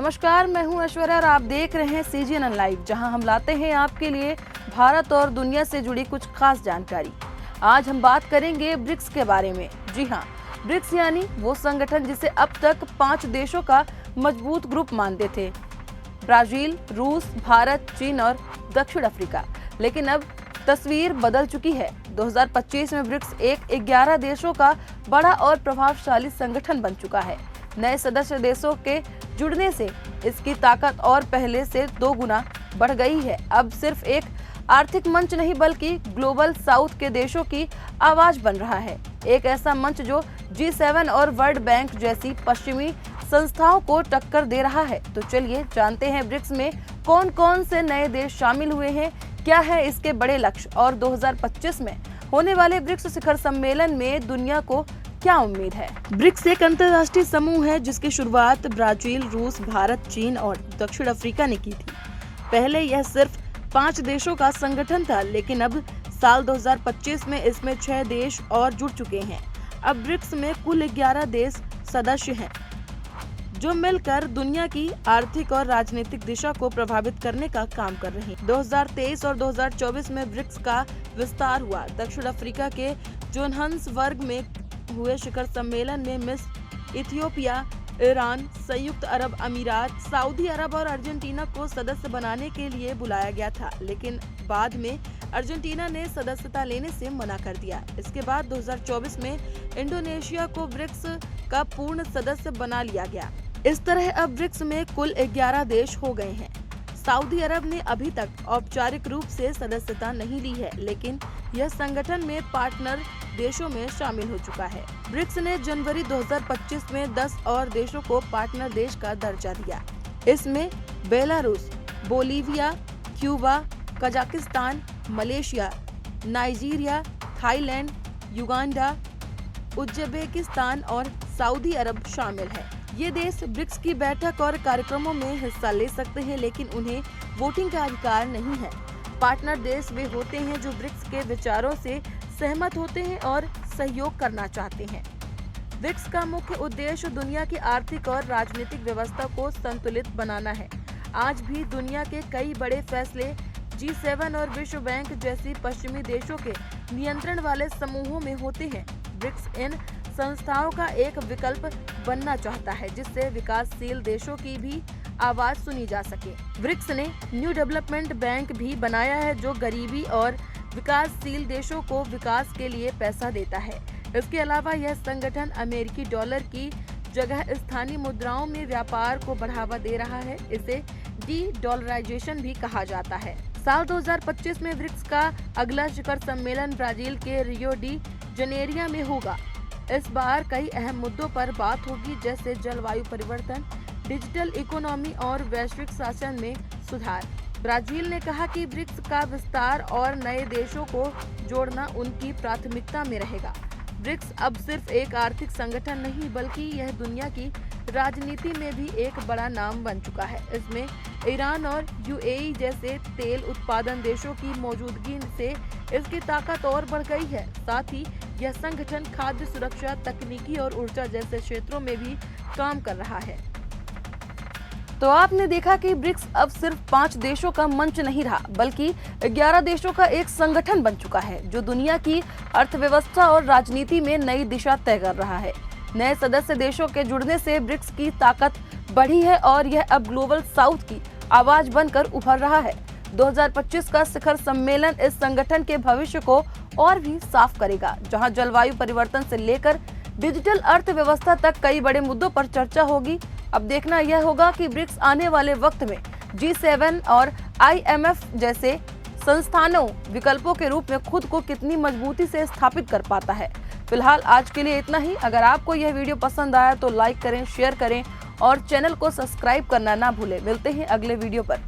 नमस्कार, मैं हूं ऐश्वर्या और आप देख रहे हैं CGNN लाइव, जहां हम लाते हैं आपके लिए भारत और दुनिया से जुड़ी कुछ खास जानकारी। आज हम बात करेंगे ब्रिक्स के बारे में। जी हां, ब्रिक्स यानी वो संगठन जिसे अब तक 5 देशों का मजबूत ग्रुप मानते थे, ब्राजील, रूस, भारत, चीन और दक्षिण अफ्रीका। लेकिन अब तस्वीर बदल चुकी है। 2025 में ब्रिक्स एक 11 देशों का बड़ा और प्रभावशाली संगठन बन चुका है। नए सदस्य देशों के जुड़ने से इसकी ताकत और पहले से 2 गुना बढ़ गई है। अब सिर्फ एक आर्थिक मंच नहीं बल्कि ग्लोबल साउथ के देशों की आवाज बन रहा है। एक ऐसा मंच जो G7 और वर्ल्ड बैंक जैसी पश्चिमी संस्थाओं को टक्कर दे रहा है। तो चलिए जानते हैं ब्रिक्स में कौन कौन से नए देश शामिल हुए हैं, क्या है इसके बड़े लक्ष्य और 2025 में होने वाले ब्रिक्स शिखर सम्मेलन में दुनिया को क्या उम्मीद है। ब्रिक्स एक अंतर्राष्ट्रीय समूह है जिसकी शुरुआत ब्राजील, रूस, भारत, चीन और दक्षिण अफ्रीका ने की थी। पहले यह सिर्फ 5 देशों का संगठन था, लेकिन अब साल 2025 में इसमें 6 देश और जुड़ चुके हैं। अब ब्रिक्स में कुल 11 देश सदस्य हैं, जो मिलकर दुनिया की आर्थिक और राजनीतिक दिशा को प्रभावित करने का काम कर रहे हैं। 2023 और 2024 में ब्रिक्स का विस्तार हुआ। दक्षिण अफ्रीका के जोहान्सबर्ग में हुए शिखर सम्मेलन में मिस्र, इथियोपिया, ईरान, संयुक्त अरब अमीरात, सऊदी अरब और अर्जेंटीना को सदस्य बनाने के लिए बुलाया गया था, लेकिन बाद में अर्जेंटीना ने सदस्यता लेने से मना कर दिया। इसके बाद 2024 में इंडोनेशिया को ब्रिक्स का पूर्ण सदस्य बना लिया गया। इस तरह अब ब्रिक्स में कुल 11 देश हो गए हैं। सऊदी अरब ने अभी तक औपचारिक रूप से सदस्यता नहीं ली है, लेकिन यह संगठन में पार्टनर देशों में शामिल हो चुका है। ब्रिक्स ने जनवरी 2025 में 10 और देशों को पार्टनर देश का दर्जा दिया। इसमें Belarus, Bolivia, Cuba, Kazakhstan, Malaysia, Nigeria, Thailand, Uganda, Uzbekistan और सऊदी अरब शामिल है। ये देश ब्रिक्स की बैठक और कार्यक्रमों में हिस्सा ले सकते हैं, लेकिन उन्हें वोटिंग का अधिकार नहीं है। पार्टनर देश वे होते हैं जो ब्रिक्स के विचारों से सहमत होते हैं और सहयोग करना चाहते हैं। ब्रिक्स का मुख्य उद्देश्य दुनिया की आर्थिक और राजनीतिक व्यवस्था को संतुलित बनाना है। आज भी दुनिया के कई बड़े फैसले G7 और विश्व बैंक जैसी पश्चिमी देशों के नियंत्रण वाले समूहों में होते हैं। ब्रिक्स इन संस्थाओं का एक विकल्प बनना चाहता है, जिससे विकासशील देशों की भी आवाज सुनी जा सके। ब्रिक्स ने न्यू डेवलपमेंट बैंक भी बनाया है, जो गरीबी और विकासशील देशों को विकास के लिए पैसा देता है। इसके अलावा यह संगठन अमेरिकी डॉलर की जगह स्थानीय मुद्राओं में व्यापार को बढ़ावा दे रहा है। इसे डी-डॉलराइजेशन भी कहा जाता है। साल 2025 में ब्रिक्स का अगला शिखर सम्मेलन ब्राजील के रियो डी जनेरियो में होगा। इस बार कई अहम मुद्दों पर बात होगी, जैसे जलवायु परिवर्तन, डिजिटल इकोनॉमी और वैश्विक शासन में सुधार। ब्राजील ने कहा कि ब्रिक्स का विस्तार और नए देशों को जोड़ना उनकी प्राथमिकता में रहेगा। ब्रिक्स अब सिर्फ एक आर्थिक संगठन नहीं, बल्कि यह दुनिया की राजनीति में भी एक बड़ा नाम बन चुका है। इसमें ईरान और UAE जैसे तेल उत्पादन देशों की मौजूदगी से इसकी ताकत और बढ़ गई है। साथ ही यह संगठन खाद्य सुरक्षा, तकनीकी और ऊर्जा जैसे क्षेत्रों में भी काम कर रहा है। तो आपने देखा कि ब्रिक्स अब सिर्फ 5 देशों का मंच नहीं रहा, बल्कि 11 देशों का एक संगठन बन चुका है, जो दुनिया की अर्थव्यवस्था और राजनीति में नई दिशा तय कर रहा है। नए सदस्य देशों के जुड़ने से ब्रिक्स की ताकत बढ़ी है और यह अब ग्लोबल साउथ की आवाज बनकर उभर रहा है। 2025 का शिखर सम्मेलन इस संगठन के भविष्य को और भी साफ करेगा, जहां जलवायु परिवर्तन से लेकर डिजिटल अर्थव्यवस्था तक कई बड़े मुद्दों पर चर्चा होगी। अब देखना यह होगा कि ब्रिक्स आने वाले वक्त में G7 और IMF जैसे संस्थानों विकल्पों के रूप में खुद को कितनी मजबूती से स्थापित कर पाता है। फिलहाल आज के लिए इतना ही। अगर आपको यह वीडियो पसंद आया तो लाइक करें, शेयर करें और चैनल को सब्सक्राइब करना ना भूलें। मिलते हैं अगले वीडियो पर।